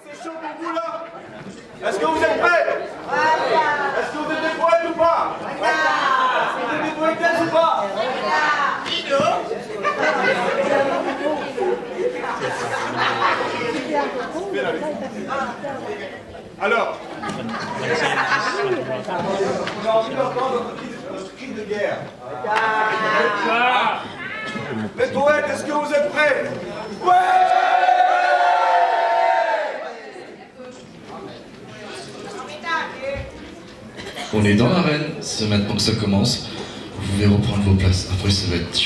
C'est chaud pour vous là? Est-ce que vous êtes prêts? Est-ce que vous êtes des poètes ou pas? Est-ce que vous êtes des poétesses ou pas? Alors, on a envie d'entendre notre cri de guerre. Les poètes, est-ce que vous êtes prêts? Ouais! On est dans l'arène, c'est maintenant que ça commence. Vous pouvez reprendre vos places, après ça va être...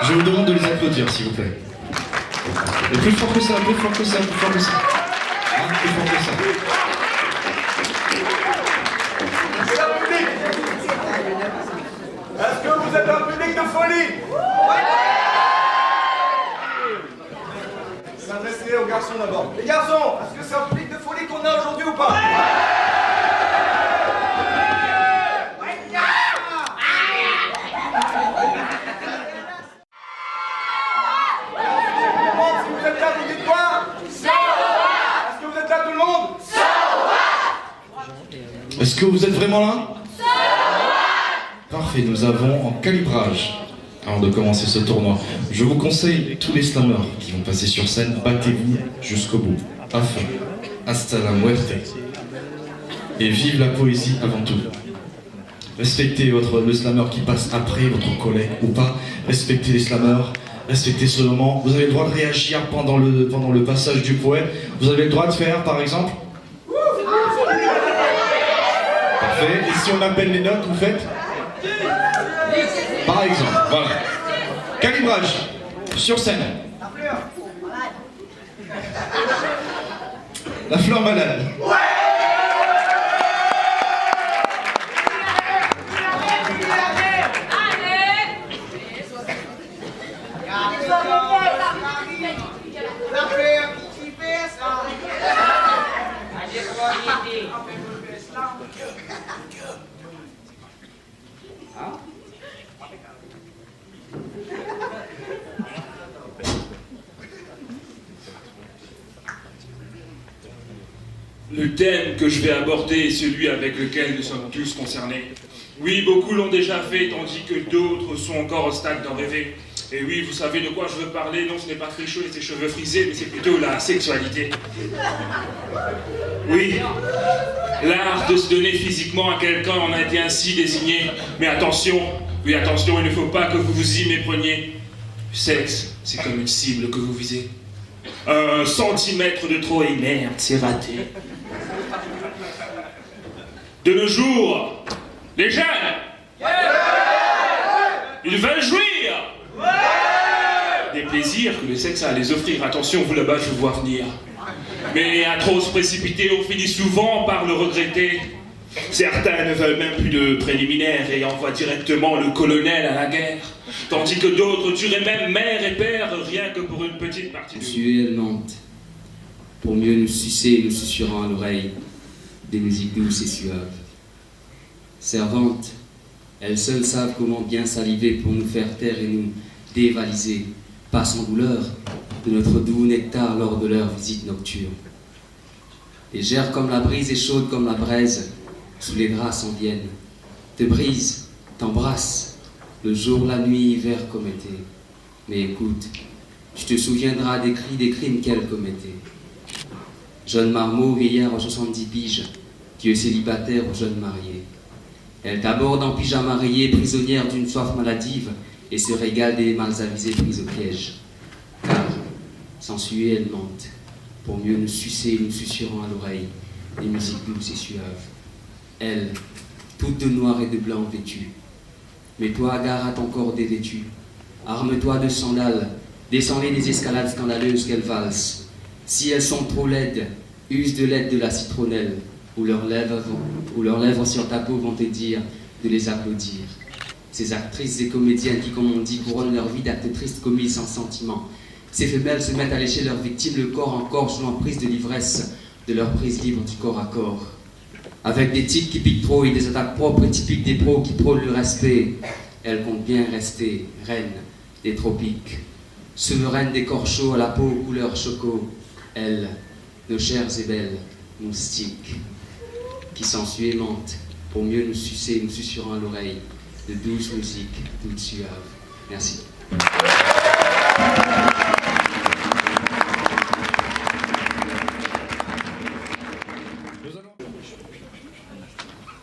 Je vous demande de les applaudir, s'il vous plaît. Et plus fort que ça, plus fort que ça, plus fort que ça. Hein, plus fort que ça. Est-ce que vous êtes un public de folie? S'adresser aux garçons d'abord. Les garçons, est-ce que c'est un public de folie qu'on a aujourd'hui ou pas? Est-ce que vous êtes vraiment là? Parfait, nous avons en calibrage. Avant de commencer ce tournoi, je vous conseille tous les slammers qui vont passer sur scène, battez-vous jusqu'au bout. Afin, hasta la muerte. Et vive la poésie avant tout. Respectez le slammer qui passe après, votre collègue ou pas. Respectez les slammers, respectez ce moment. Vous avez le droit de réagir pendant le passage du poète. Vous avez le droit de faire, par exemple... Parfait. Et si on appelle les notes, vous faites? Par exemple, voilà. Calibrage, sur scène. La fleur malade. Le thème que je vais aborder est celui avec lequel nous sommes tous concernés. Oui, beaucoup l'ont déjà fait, tandis que d'autres sont encore au stade d'en rêver. Et oui, vous savez de quoi je veux parler. Non, ce n'est pas Trichot et ses cheveux frisés, mais c'est plutôt la sexualité. Oui, l'art de se donner physiquement à quelqu'un en a été ainsi désigné. Mais attention, oui, attention, il ne faut pas que vous vous y mépreniez. Le sexe, c'est comme une cible que vous visez. 1 centimètre de trop et merde, c'est raté. De nos jours, les jeunes, ils veulent jouir. Des plaisirs que le sexe a à les offrir. Attention, vous là-bas, je vous vois venir. Mais à trop se précipiter, on finit souvent par le regretter. Certains ne veulent même plus de préliminaires et envoient directement le colonel à la guerre. Tandis que d'autres tueraient même mère et père rien que pour une petite partie de... Sensuellement, pour mieux nous sucer, nous susurrant à l'oreille des musiques douces et suaves. Servantes, elles seules savent comment bien saliver pour nous faire taire et nous dévaliser, pas sans douleur, de notre doux nectar lors de leur visite nocturne. Légère comme la brise et chaude comme la braise, sous les draps s'en viennent, te brise, t'embrasse, le jour, la nuit, hiver comme été. Mais écoute, tu te souviendras des cris, des crimes qu'elle commettait. Jeune marmot, vieillard aux 70 piges, Dieu célibataire aux jeunes mariés. Elle t'aborde en pyjama rayé, prisonnière d'une soif maladive, et se régale des mâles avisés pris au piège. Car, sensuelle, elle mente, pour mieux nous sucer, nous susurrant à l'oreille, des musiques douces et suaves. Elle, toute de noir et de blanc vêtue. Mais toi, gare à ton corps dévêtu. Arme-toi de sandales, descends-les des escalades scandaleuses qu'elles valsent. Si elles sont trop laides, use de l'aide de la citronnelle, ou leurs lèvres sur ta peau vont te dire de les applaudir. Ces actrices et comédiennes qui, comme on dit, couronnent leur vie d'actes tristes commis sans sentiment. Ces femelles se mettent à lécher leurs victimes, le corps en corps, jouant prise de l'ivresse, de leur prise libre du corps à corps. Avec des tics qui piquent trop et des attaques propres typiques des pros qui prônent le respect, elle compte bien rester reine des tropiques. Souveraine des corps chauds à la peau couleur choco, elle, nos chères et belles moustiques, qui s'ensuit aimante pour mieux nous sucer, nous susurrant à l'oreille de douces musiques, toutes suaves. Merci.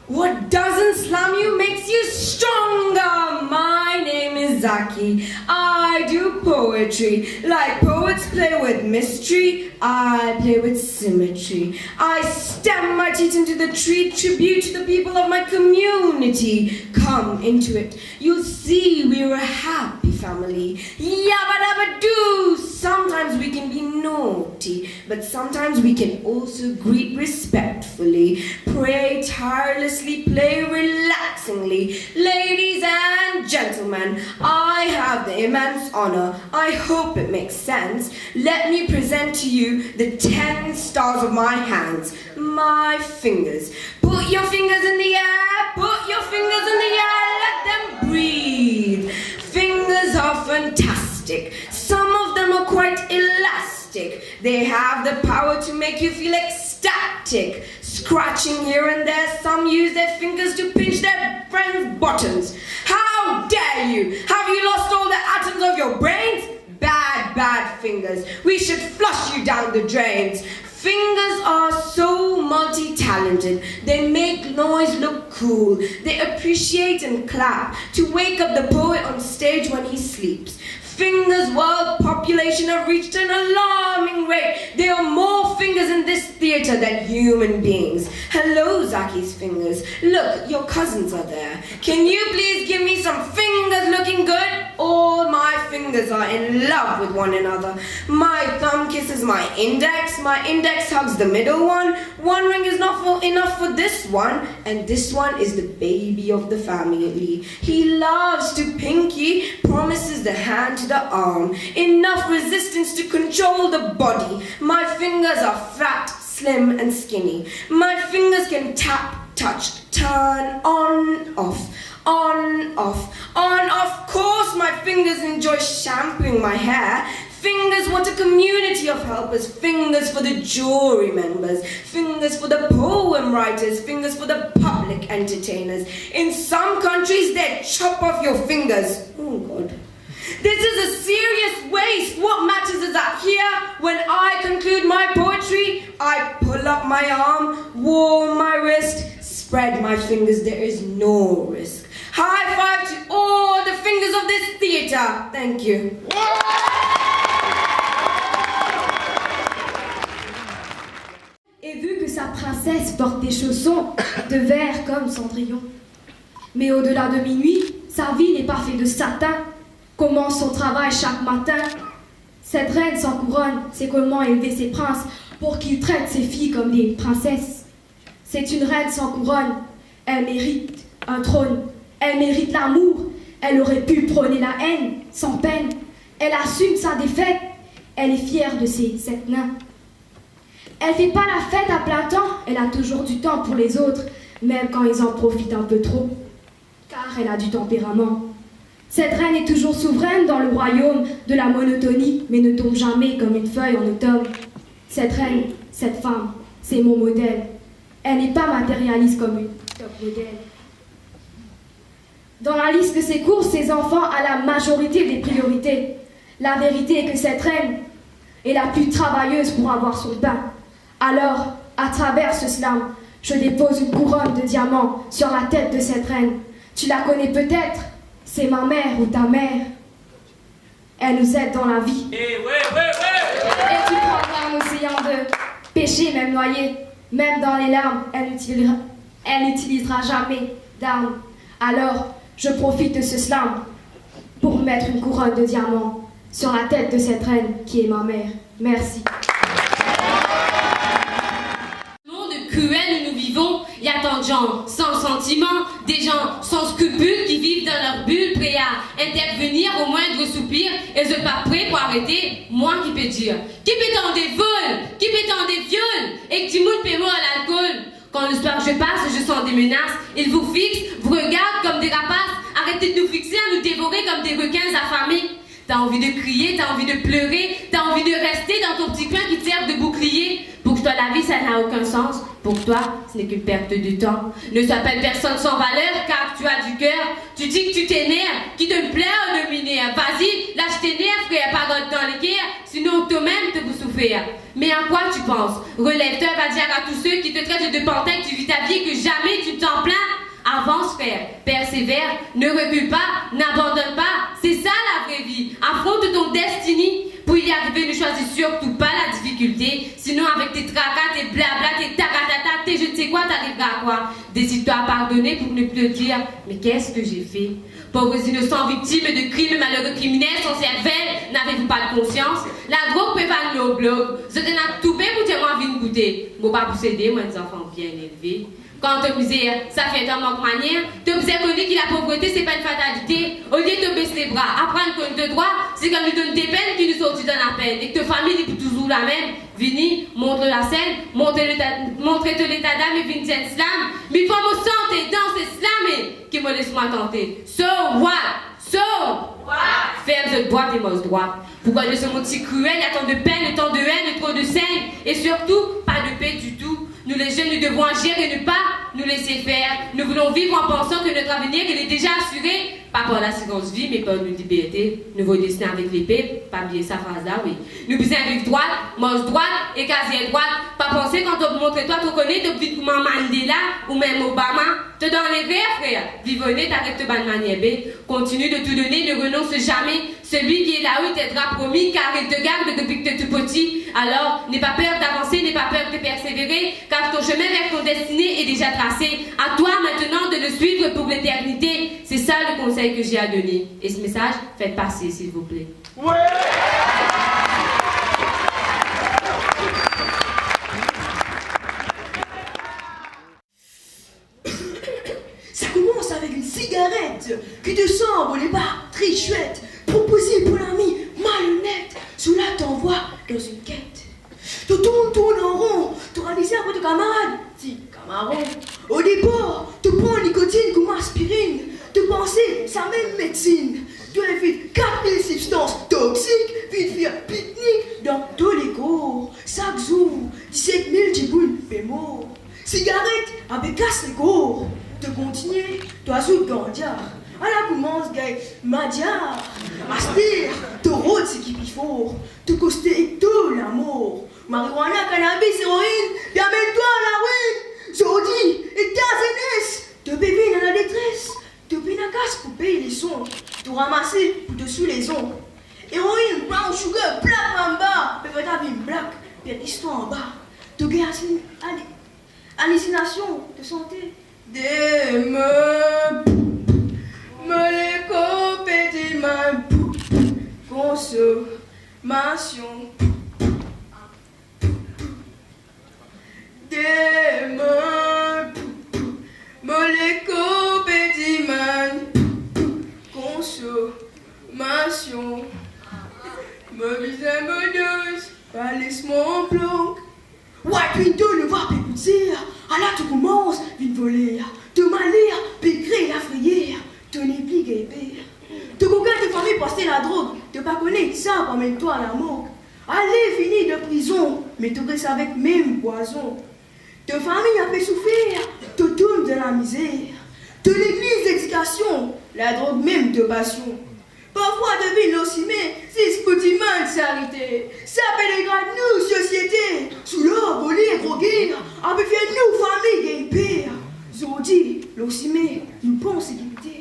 What doesn't slam you makes you stronger. My name is Zaki. I do poetry. Like poets play with mystery, I play with symmetry. I stamp my teeth into the tree, tribute to the people of my community. Come into it. You'll see we're a happy family. Yabba dabba doo. Sometimes we can be naughty, but sometimes we can also greet respectfully, pray tirelessly, play relaxingly. Ladies and gentlemen, I have the immense honor, I hope it makes sense, let me present to you the 10 stars of my hands, my fingers. Put your fingers in the air, put your fingers in the air, let them breathe. Fingers are fantastic. Some of them are quite elastic. They have the power to make you feel ecstatic. Scratching here and there, some use their fingers to pinch their friends' buttons. How dare you? Have you lost all the atoms of your brains? Bad, bad fingers. We should flush you down the drains. Fingers are so multi-talented. They make noise look cool. They appreciate and clap to wake up the poet on stage when he sleeps. Fingers' world population have reached an alarming rate. There are more fingers in this theater than human beings. Hello, Zaki's fingers. Look, your cousins are there. Can you please give me some fingers looking good? All my fingers are in love with one another. My thumb kisses my index hugs the middle one. One ring is not enough for this one, and this one is the baby of the family. He loves to pinky, promises the hand to the arm. Enough resistance to control the body. My fingers are fat, slim and skinny. My fingers can tap, touch, turn, on, off. On, off, on, of course my fingers enjoy shampooing my hair. Fingers want a community of helpers. Fingers for the jury members. Fingers for the poem writers. Fingers for the public entertainers. In some countries they chop off your fingers. Oh God. This is a serious waste. What matters is that here, when I conclude my poetry, I pull up my arm, warm my wrist, spread my fingers. There is no risk. High five to all the fingers of this theater. Thank you. Et vu que sa princesse porte des chaussons de verre comme Cendrillon. Mais au-delà de minuit, sa vie n'est pas faite de satin. Commence son travail chaque matin. Cette reine sans couronne sait comment élever ses princes pour qu'ils traitent ses filles comme des princesses. C'est une reine sans couronne. Elle mérite un trône. Elle mérite l'amour. Elle aurait pu prôner la haine sans peine. Elle assume sa défaite. Elle est fière de ses 7 nains. Elle fait pas la fête à plein temps. Elle a toujours du temps pour les autres, même quand ils en profitent un peu trop. Car elle a du tempérament. Cette reine est toujours souveraine dans le royaume de la monotonie, mais ne tombe jamais comme une feuille en automne. Cette reine, cette femme, c'est mon modèle. Elle n'est pas matérialiste comme une top modèle. Dans la liste de ses courses, ses enfants a la majorité des priorités. La vérité est que cette reine est la plus travailleuse pour avoir son pain. Alors, à travers ce slam, je dépose une couronne de diamants sur la tête de cette reine. Tu la connais peut-être, c'est ma mère ou ta mère. Elle nous aide dans la vie. Et tu crois qu'un océan de péché, même noyé, même dans les larmes, elle n'utilisera jamais d'armes. Alors, je profite de ce slam pour mettre une couronne de diamants sur la tête de cette reine qui est ma mère. Merci. Cruel où nous vivons, il y a tant de gens sans sentiments, des gens sans scrupules qui vivent dans leur bulle, prêts à intervenir au moindre soupir, et je pas prêt pour arrêter, moi qui peux dire. Qui peut t'en des vols, qui peut t'en des viols, et que tu montes paiement à l'alcool. Quand le soir je passe, je sens des menaces. Ils vous fixent, vous regardent comme des rapaces. Arrêtez de nous fixer à nous dévorer comme des requins affamés. T'as envie de crier, t'as envie de pleurer, t'as envie de rester dans ton petit coin qui te sert de bouclier. Pour toi, la vie, ça n'a aucun sens. Pour toi, ce n'est qu'une perte de temps. Ne s'appelle personne sans valeur, car tu as du cœur. Tu dis que tu t'énerves, qui te plaît ou de m'énerve. Vas-y, lâche tes nerfs, frère, parole dans les guerres, sinon toi-même te vous souffrir. Mais à quoi tu penses? Relève-toi, va dire à tous ceux qui te traitent de pantin que tu vis ta vie et que jamais tu t'en plains. Avance, frère, persévère, ne recule pas, n'abandonne pas. C'est ça la vraie vie. Affronte ton destinée. Pour y arriver, ne choisis surtout pas la difficulté. Sinon, avec tes tracas, tes blabla, tes taratata, tes je ne sais quoi, t'arriveras à quoi? Décide-toi à pardonner pour ne plus te dire mais qu'est-ce que j'ai fait? Pauvres innocents victimes de crimes, malheureux criminels sans cervelle, n'avez-vous pas de conscience? La drogue peut évanouir au blog. Je te n'ai tout fait pour te moi envie de goûter. Moi, pas pour s'aider, moi, des enfants bien élevés. Quand te misère, ça fait un manque manière, te misère connu que la pauvreté, c'est pas une fatalité. Au lieu de te baisser les bras, apprendre qu'on te droit, c'est comme nous donne des peines qui nous sortent dans la peine. Et que ta famille est toujours la même. Vini, montre la scène, montre-te l'état d'âme et vini slam. Mais il faut me sentir dans ce slam qui me laisse-moi tenter. So what? So what? Ferme de boîte et mos droite. Pourquoi de ce mot si cruel, il y a tant de peine, tant de haine, trop de scène, et surtout, pas de paix du tout. Nous les jeunes, nous devons agir et ne pas nous laisser faire. Nous voulons vivre en pensant que notre avenir il est déjà assuré, pas par l'assurance vie, mais par notre liberté. Nouveau destin avec l'épée, pas oublier sa phrase là, oui. Nous besoin vivre droite, mange droite et casier droite. Pas penser quand on montre toi, tu connais, tu vis comme Mandela ou même Obama. Te dans les rêves, frère. Vive honnête avec te bonne manière B. Continue de tout donner, ne renonce jamais. Celui qui est là où il t'aidera promis, car il te garde depuis que tu es tout petit. Alors, n'aie pas peur d'avancer, n'aie pas peur de persévérer, car ton chemin vers ton destinée est déjà tracé. À toi maintenant de le suivre pour l'éternité. C'est ça le conseil que j'ai à donner. Et ce message, faites passer, s'il vous plaît. Ouais. Ça commence avec une cigarette qui te semble les barres très chouette, proposée pour l'ami malhonnête. Cela t'envoie dans une quête. Tu tournes en rond, tu réalises après ton camarade, si camarade. Au départ, tu prends nicotine comme aspirine, tu pensais sa même médecine. Tu as fait 4000 substances toxiques, vite faire pique-nique dans tous les cours. Chaque jour, 17 000 tiboules fémaux. Cigarette avec casse les cours. Tu continues, tu ajoutes gandia. À la commence, gay, madia. Aspire, tu rôdes ce qu'il faut. Tu costes tout l'amour. Marijuana, cannabis, héroïne, bien mets-toi à la ruine. Jodi, et ta jeunesse. Tu bébé dans la détresse. Tu payes la casse pour payer les sons. Tu ramasses pour dessous les ongles. Héroïne, brown sugar, black mamba. Peut-être ta vie black, bien l'histoire en bas. Tu gagnes hallucination de santé. Des me les copés ma consommation. Des me les copés consommation. Me vise meneuse, pas laisse-moi en blanc. Ouais, Pinto ne va pas écouter. Ah là, tu commences, vite voler. Te malire, pécrer la frayère. Te n'éplie guépé. Te coquin de famille passer la drogue. Te pas connaître ça, promène-toi à la morgue. Allez, fini de prison, mais te restes avec même poison. Te famille a fait souffrir, te tourne de la misère. Te l'église d'éducation, la drogue même de passion. Parfois devine aussi, mais c'est petit man de charité. Ça fait les grades nous, société. Sous l'or, voler, droguer, a pu faire nous, famille, et pire. Zodi, l'ossimé, nous pensons sécurité.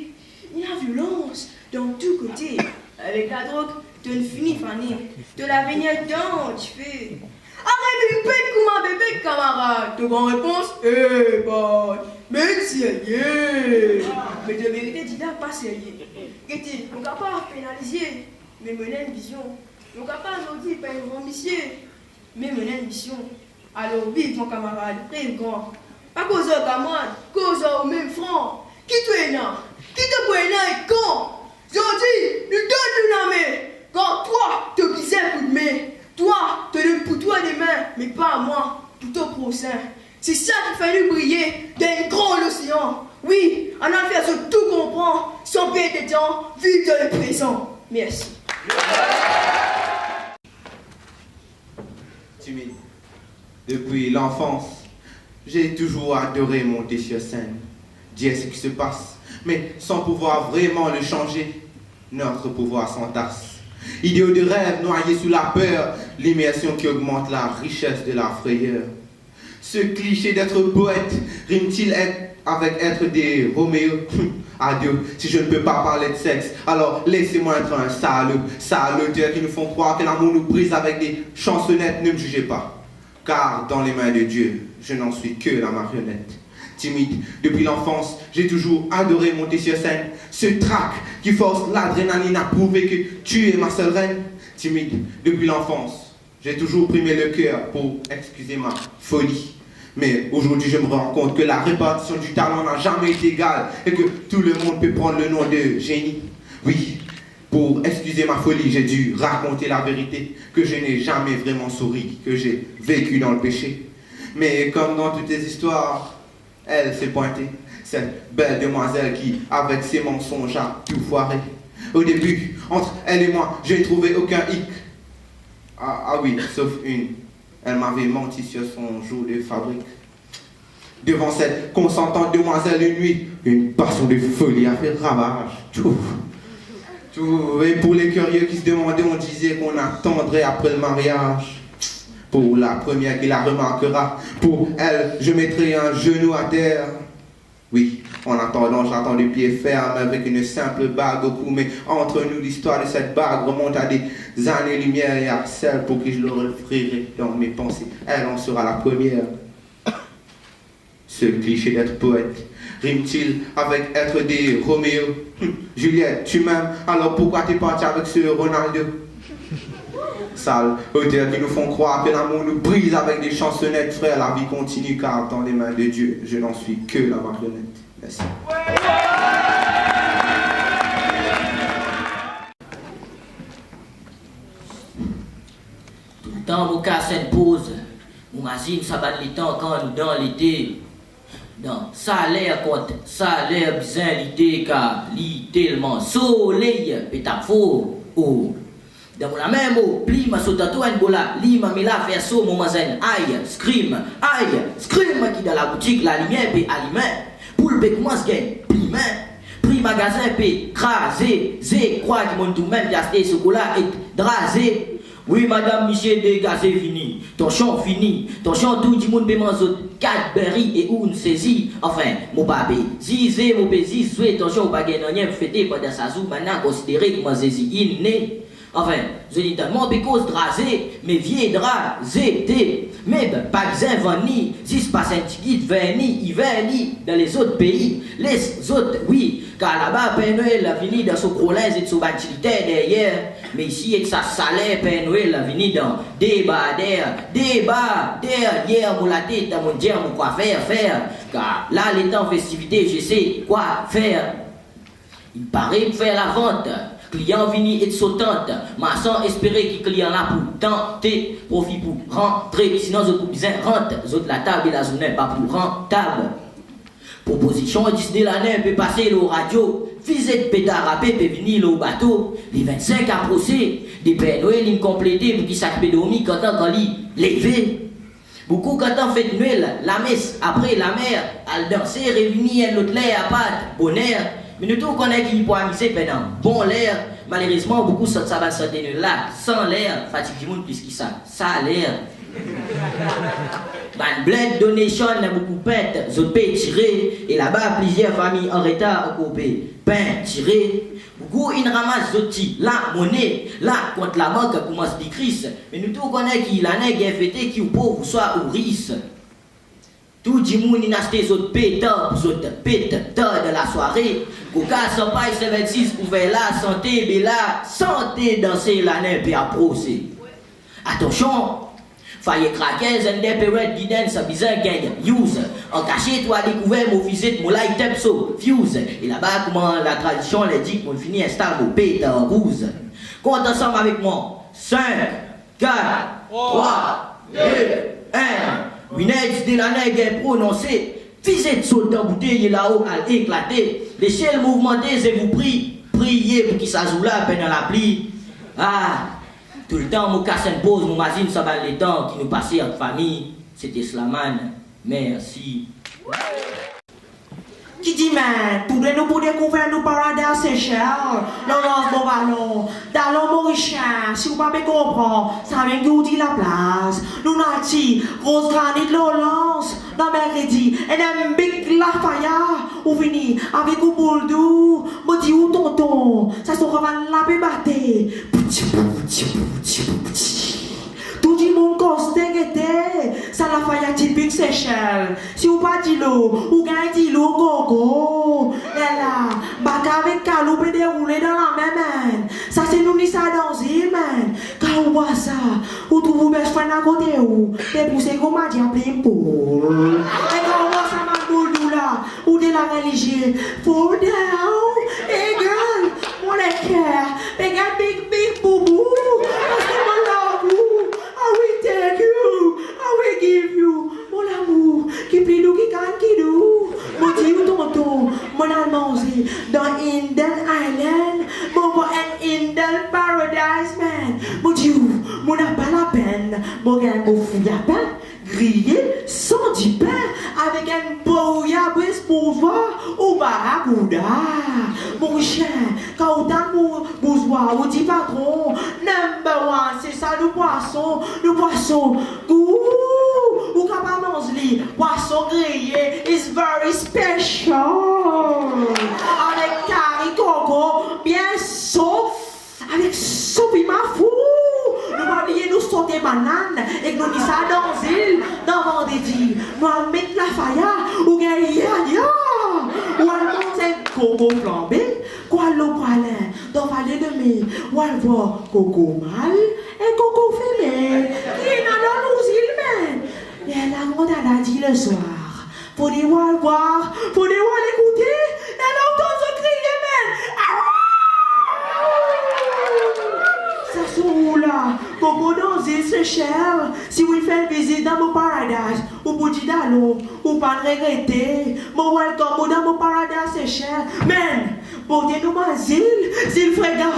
Il y a violence dans tous côtés. Avec la drogue, tu ne finis fanny. De l'avenir dans tu fais. Arrête une pète comme un bébé, camarade. De bonne réponse, eh bah, mais sérieux. Mais de vérité, dis pas sérieux. Qu'est-ce qu'on n'a pas pénalisé, mais mener une vision. On n'a pas aujourd'hui pas une ambitieux, mais mener une vision. Alors vive mon camarade, rêve grand. Pas cause au camarade, cause au même franc. Qui tu es là? Qui te prend là et quand? Aujourd'hui, nous donne une main. Quand toi, te brisais un coup de main. Toi, te donne pour toi des mains, mais pas à moi, pour ton prochain. C'est ça qui fait nous briller. temps, vive dans le présent. Merci. Timide. Depuis l'enfance, j'ai toujours adoré monter sur scène, dire ce qui se passe, mais sans pouvoir vraiment le changer, notre pouvoir s'entasse. Idéaux de rêve noyés sous la peur, l'immersion qui augmente la richesse de la frayeur. Ce cliché d'être poète rime-t-il avec être des Roméo? Adieu, si je ne peux pas parler de sexe, alors laissez-moi être un salaud. Salauds qui nous font croire que l'amour nous brise avec des chansonnettes, ne me jugez pas. Car dans les mains de Dieu, je n'en suis que la marionnette. Timide, depuis l'enfance, j'ai toujours adoré monter sur scène. Ce trac qui force l'adrénaline à prouver que tu es ma seule reine. Timide, depuis l'enfance, j'ai toujours primé le cœur pour excuser ma folie. Mais aujourd'hui, je me rends compte que la répartition du talent n'a jamais été égale et que tout le monde peut prendre le nom de génie. Oui, pour excuser ma folie, j'ai dû raconter la vérité, que je n'ai jamais vraiment souri, que j'ai vécu dans le péché. Mais comme dans toutes les histoires, elle s'est pointée, cette belle demoiselle qui, avec ses mensonges, a tout foiré. Au début, entre elle et moi, je n'ai trouvé aucun hic. Ah oui, sauf une. Elle m'avait menti sur son jour de fabrique. Devant cette consentante demoiselle une nuit, une passion de folie a fait ravage. Tout. Et pour les curieux qui se demandaient, on disait qu'on attendrait après le mariage. Pour la première qui la remarquera, pour elle, je mettrai un genou à terre. Oui, en attendant, j'attends de pied ferme avec une simple bague au cou, mais entre nous, l'histoire de cette bague remonte à des années-lumière et à celle pour qui je l'offrirai dans mes pensées. Elle en sera la première. Ce cliché d'être poète rime-t-il avec être des Roméo? Juliette, tu m'aimes, alors pourquoi t'es parti avec ce Ronaldo? Sales auteurs qui nous font croire que l'amour nous brise avec des chansonnettes, frère, la vie continue car dans les mains de Dieu, je n'en suis que la marionnette. Merci. Tout le temps, mon cas s'impose. Mon imagine ça bat les temps quand nous dans l'été. Non, ça a l'air contre, ça a l'air bizarre l'été car lit tellement soleil et t'as faux. Oh. Dans la même mot, pli ma sotato en bola, li ma mela faire so mon mazen, aïe, scream qui dans la boutique, la lumière peut aliment, pour le commence gagne, prix magasin peut craser, zé, croix qui monte tout même, d'acheter chocolat et drasé. Oui, madame Michel, dégazé fini, ton chant fini, ton chant tout le monde peut manger 4 berries et une saisie. Enfin, mon papé, zizé, mon pézi, souhait, ton chant pas gagné rien, fêté pendant sa zou, maintenant considéré comme un zézi inné. Enfin, je dis tellement pécose drasé, mais vieux drap, zété, mais pas besoin vanni, si se passe un petit verni, hiver ni dans les autres pays, les autres, oui, car là-bas, Père Noël a fini dans son crolaise et de son bâtilité derrière, mais ici, et sa salaire, Père Noël a fini dans débat derrière, mon la tête, mon dire, mon quoi faire, car là, les temps festivités, je sais quoi faire. Il paraît me faire la vente. Client vini et sautante, ma sans espérer que client là pour tenter, profit pour rentrer, sinon autres bien rentre, autres la table et la zone pas pour rentable. Proposition 10 de l'année peut passer le radio, visite pétard rapé peut venir au bateau, les 25 à procès, des Père Noël ils complété pour qui s'accepte dormir quand il levé. Beaucoup quand on fait Noël, la messe, après la mère, elle danser, réunir l'autre l'air à pâte, bonheur. Mais nous tous connaissons qui peut amuser pendant bon l'air. Malheureusement, beaucoup ça va sortir là, sans l'air, fatigue du monde plus que ça a l'air. Ban bled donation n'a beaucoup pète, zot paye tiré, et là-bas plusieurs familles en retard au copé, pain tiré. Beaucoup ils ramassent zoti, la monnaie, là contre la banque commence des crises. Mais nous tous connaissons qui la nègre est fêtée, qui ou pauvre soit ou riche. Tout le monde a acheté des autres pétards de la soirée. Coca, sans pas, 76 pouvait la santé, mais la santé danser l'année puis approcher. Attention, faille craquer, un des périodes d'idées, ça bizarre gagne. Use, en cachet, toi découvert mon visite, mon light up so, fuse. Et là-bas, comment la tradition l'a dit qu'on finit installe au pétard rouge. Compte ensemble avec moi. 5, 4, 3, 2, 1. Winette de l'année est prononcé, visite saute en bouteille là-haut à éclater, l'échelle mouvementée et vous prie, Priez pour qu'il s'ajoute là pendant la pluie. Ah, tout le temps, mon casse une pause, mon mazine, ça va les temps qui nous passaient en famille. C'était Slaman. Merci. Qui dit, man, pour nous pour découvrir nos paradis Seychelles, non, bon ballon, dans l'homme Mauricien, si vous ne pouvez pas comprendre, ça vient nous dire la place. Nous n'avons dit, Rose Granit Lolance, dans mercredi, et un big Lafaya, ou vini, avec un boule d'eau, me dit où tonton, ça se revend la pébaté. Tout le monde constate ça la faille typique Seychelles. Si vous pas dit l'eau, ou gagnez l'eau gogo. Et là, bac avec caloupe déroulé dans la même main. Ça c'est nous ni ça dans une main. Quand vous voyez ça, vous trouvez best friend à côté ou des poussées comme a dit en plein pool. Et quand vous voyez ça ma boule là, ou de la religion, fall down. Hey girl, mon équerre, regarde big boubou. Parce que mon love you. I will take you, I will give you mon amour, qui plie nous, qui gagne, qui nous. Mon Dieu, tonton, mon allemand, dans Indian Island, mon voit un Indian Paradise, man. Mon Dieu, mon n'a pas la peine, mon gars, mon fouille à pain, grillé, sans du pain, avec un bouillabaisse pour voir au baragouda. Mon chien, quand on t'a bourgeois, on dit patron, number one, c'est ça le poisson, goût, ou capable manger, poisson grillé, is very special. Avec curry coco, bien sauf, avec soupe ma fou. Nous allons oublier nous sauter banane et nous disons ça dans l'île, dans vendredi. Nous allons mettre la faille ou gagner ou allons monter coco flambé, quoi l'eau poilin, dans vallée de mai, ou allons voir coco mâle et coco femelle. Qui est dans nos îles, mais et là, on a dit le soir. Faut dire voir, faut dire écouter, et là, on entend se crier, mais. Ça se là, coco dans les Seychelles. Si vous faites une visite dans mon paradis, ou vous dites allô, ou pas regretter, mon welcome dans mon paradis Seychelles. Men, pour dire nous ma zile frégat,